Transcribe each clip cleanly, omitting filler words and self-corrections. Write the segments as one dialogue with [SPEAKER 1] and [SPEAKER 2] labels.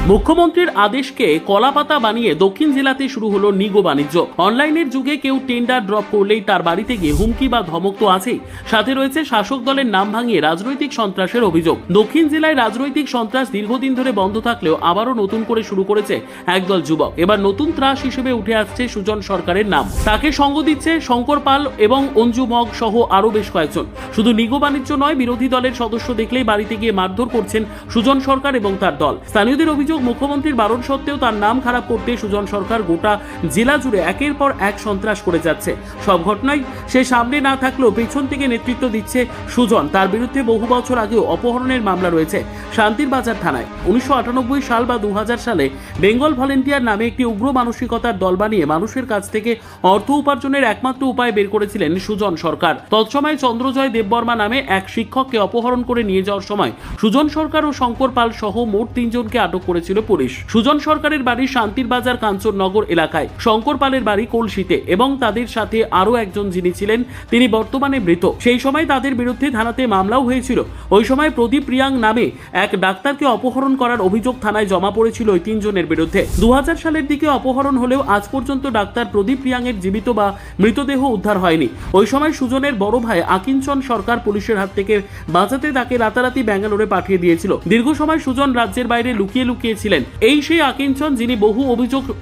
[SPEAKER 1] মুখ্যমন্ত্রীর আদেশকে কলাপাতা বানিয়ে দক্ষিণ জেলাতে শুরু হলো নিগো বাণিজ্য। অনলাইনের যুগে কেউ টেন্ডার ড্রপ করলেই তার বাড়িতে গিয়ে হুমকি বা ধমক তো আছেই, সাথে রয়েছে শাসক দলের নাম ভাঙিয়ে রাজনৈতিক সন্ত্রাসের অভিযোগ। দক্ষিণ জেলায় রাজনৈতিক সন্ত্রাস দীর্ঘদিন ধরে বন্ধ থাকলেও আবারও নতুন করে শুরু করেছে একদল যুবক। এবার নতুন ত্রাস হিসেবে উঠে আসছে সুজন সরকারের নাম। তাকে সঙ্গ দিচ্ছে শঙ্কর পাল এবং অঞ্জু মগ সহ আরও বেশ কয়েকজন। শুধু নিগো বাণিজ্য নয়, বিরোধী দলের সদস্য দেখলেই বাড়িতে গিয়ে মারধর করছেন সুজন সরকার এবং তার দল। স্থানীয়দের অভিযোগ, মুখ্যমন্ত্রীর বারণ সত্ত্বেও তার নাম খারাপ করতে সুজন সরকার গোটা জেলা জুড়ে একের পর এক সন্ত্রাস করে যাচ্ছে। সব ঘটনায় সে সামনে না থাকলেও পেছন থেকে নেতৃত্ব দিচ্ছে সুজন। তার বিরুদ্ধে বহু বছর আগেও অপহরণের মামলা রয়েছে শান্তির বাজার থানায়। 1998 সাল বা 2000 সালে বেঙ্গল ভলেন্টিয়ার নামে একটি উগ্র মানসিকতার দল বানিয়ে মানুষের কাছ থেকে অর্থ উপার্জনের একমাত্র উপায় বের করেছিলেন সুজন সরকার। তৎসময় চন্দ্রজয় দেববর্মা নামে এক শিক্ষককে অপহরণ করে নিয়ে যাওয়ার সময় সুজন সরকার ও শঙ্কর পাল সহ মোট 3 জনকে আটক করেছিল পুলিশ। সুজন সরকারের বাড়ি শান্তির বাজার কাঞ্চননগর এলাকায়, শঙ্কর পালের বাড়ি কলসিতে এবং তাদের সাথে আরও একজন যিনি ছিলেন তিনি বর্তমানে মৃত। সেই সময় তাদের বিরুদ্ধে থানাতে মামলাও হয়েছিল। ওই সময় প্রদীপ রিয়াং নামে এক ডাক্তারকে অপহরণ করার অভিযোগ থানায় জমা পড়েছিল ওই 3 জনের বিরুদ্ধে। 2000 সালের দিকে অপহরণ হলেও আজ পর্যন্ত ডাক্তার প্রদীপ রিয়াংয়ের জীবিত বা মৃতদেহ উদ্ধার হয়নি। ওই সময় সুজনের বড় ভাই আকিঞ্চন সরকার পুলিশের হাত থেকে বাঁচাতে তাকে রাতারাতি ব্যাঙ্গালোরে পাঠিয়ে দিয়েছিল। দীর্ঘ সময় সুজন রাজ্যের বাইরে লুকিয়ে লুকিয়ে ছিলেন। এই সেই আকিঞ্চন যিনি বহু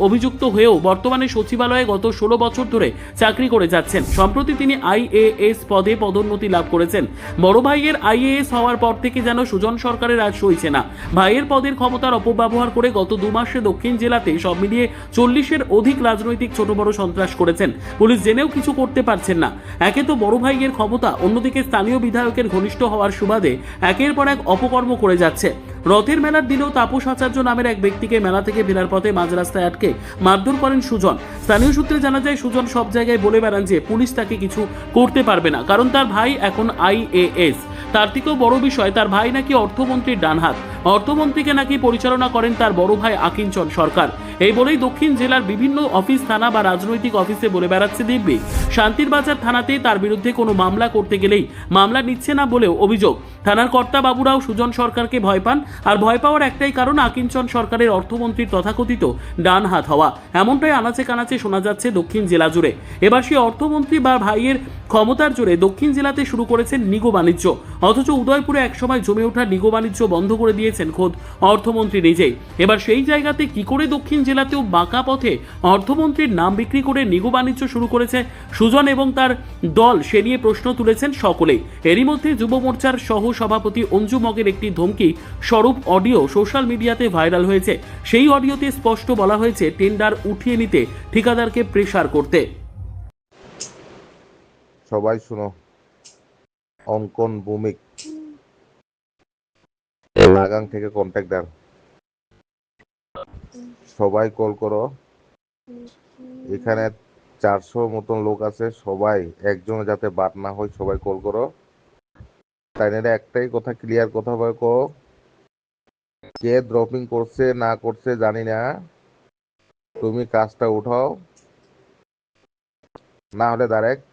[SPEAKER 1] অভিযুক্ত হয়েও বর্তমানে সচিবালয়ে গত 16 বছর ধরে চাকরি করে যাচ্ছেন। সম্প্রতি তিনি IAS পদে পদোন্নতি লাভ করেছেন। বড় ভাইয়ের IAS হওয়ার পর থেকে যেন সুজন সরকারের আর সইছে না। ভাইয়ের পদের ক্ষমতার অপব্যবহার করে গত 2 মাসে দক্ষিণ জেলাতে সব মিলিয়ে 40-এর অধিক রাজনৈতিক ছোট বড় সন্ত্রাস করেছেন। পুলিশ জেনেও কিছু করতে পারছেন না। একে তো বড় ভাইয়ের ক্ষমতা, অন্যদিকে স্থানীয় বিধায়কের ঘনিষ্ঠ হওয়ার সুবাদে একের পর এক অপকর্ম করে যাচ্ছে। রথের মেলার দিনেও তাপস আচার্য নামের এক ব্যক্তিকে মেলা থেকে ফেরার পথে মাঝ রাস্তায় আটকে মারধর করেন সুজন। স্থানীয় সূত্রে জানা যায় সুজন সব জায়গায় বলে বেড়ান যে পুলিশ তাকে কিছু করতে পারবে না, কারণ তার ভাই এখন IAS। তার থেকেও বড় বিষয়, তার ভাই নাকি অর্থমন্ত্রীর ডানহাত। অর্থমন্ত্রীকে নাকি পরিচালনা করেন তার বড় ভাই আকিঞ্চন সরকার। এই বলেই দক্ষিণ জেলার বিভিন্ন অফিস, থানা বা রাজনৈতিক অফিসে বলে বেড়াচ্ছে দিব্যি। শান্তির বাজার থানাতে তার বিরুদ্ধে কোনো মামলা করতে গেলেই মামলা নিচ্ছে না বলেও অভিযোগ। থানার কর্তা বাবুরাও সুজন সরকারকে ভয় পান, আর ভয় পাওয়ার একটাই কারণ, আকিঞ্চন সরকারের অর্থমন্ত্রীর তথাকথিত ডান হাত হওয়া। এমনটাই আনাচে কানাচে শোনা যাচ্ছে দক্ষিণ জেলা জুড়ে। এবার সেই অর্থমন্ত্রী বা ভাইয়ের ক্ষমতার জোরে দক্ষিণ জেলাতে শুরু করেছেন নিগো বাণিজ্য। অথচ উদয়পুরে একসময় জমে ওঠা নিগো বাণিজ্য বন্ধ করে দিয়েছেন খোদ অর্থমন্ত্রী নিজেই। এবার সেই জায়গাতে কি করে দক্ষিণ জেলাতেও বাঁকা পথে অর্থমন্ত্রীর নাম বিক্রি করে নিগো বাণিজ্য শুরু করেছে সুজন এবং তার দল, সে নিয়ে প্রশ্ন তুলেছেন সকলেই। এরই মধ্যে যুব মোর্চার সহ সভাপতি অঞ্জু মগের একটি ধমকি স্বরূপ অডিও সোশ্যাল মিডিয়াতে ভাইরাল হয়েছে। সেই অডিওতে স্পষ্ট বলা হয়েছে টেন্ডার উঠিয়ে নিতে ঠিকাদারকে প্রেসার করতে।
[SPEAKER 2] সবাই শুনো, অঙ্কন ভৌমিক লাগাং থেকে কন্ট্যাক্টার, সবাই কল করো। এখানে 400 মতন লোক আছে, সবাই একজন যাতে বাদ না হয়, সবাই কল করো। তাই না, একটাই কথা, ক্লিয়ার কথা বলে কো, কে ড্রপিং করছে না করছে জানি না, তুমি কাজটা উঠাও, না হলে ডাইরেক্ট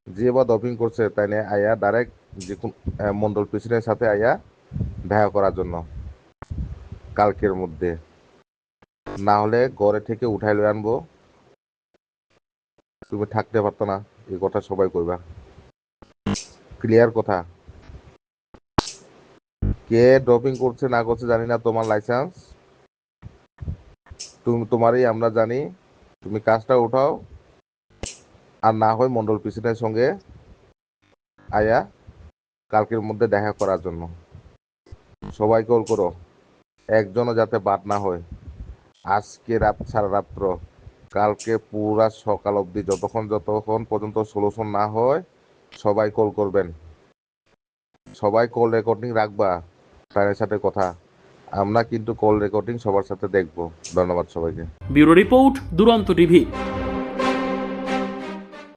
[SPEAKER 2] যে বা ড্রপিং করছে তাই না আয়া ডাইরেক্ট যে মন্ডল প্রেসিডেন্টের সাথে আয়া দেখা করার জন্য কালকের মধ্যে, না হলে ঘরে থেকে উঠাই লয়ে আনবো, তুমি থাকতে পারতো না। এই কথা সবাই কইবা, ক্লিয়ার কথা। কে ড্রপিং করছে না করছে জানি না, তোমার লাইসেন্স তোমারই আমরা জানি, তুমি কাজটা উঠাও, আর না হয় মন্ডল প্রেসিডেন্টের সঙ্গে আয়া কালকের মধ্যে দেখা করার জন্য সবাই কল করো, একজনও যাতে বাদ না হয়। আজকে রাত সারা রাত্র, কালকে পুরা সকাল অবধি, যতক্ষণ পর্যন্ত সলিউশন না হয় সবাই কল করবেন। সবাই কল রেকর্ডিং রাখবা, তাদের সাথে কথা, আমরা কিন্তু কল রেকর্ডিং সবার সাথে দেখবো। ধন্যবাদ সবাইকে।
[SPEAKER 1] ব্যুরো রিপোর্ট, দুরন্ত টিভি।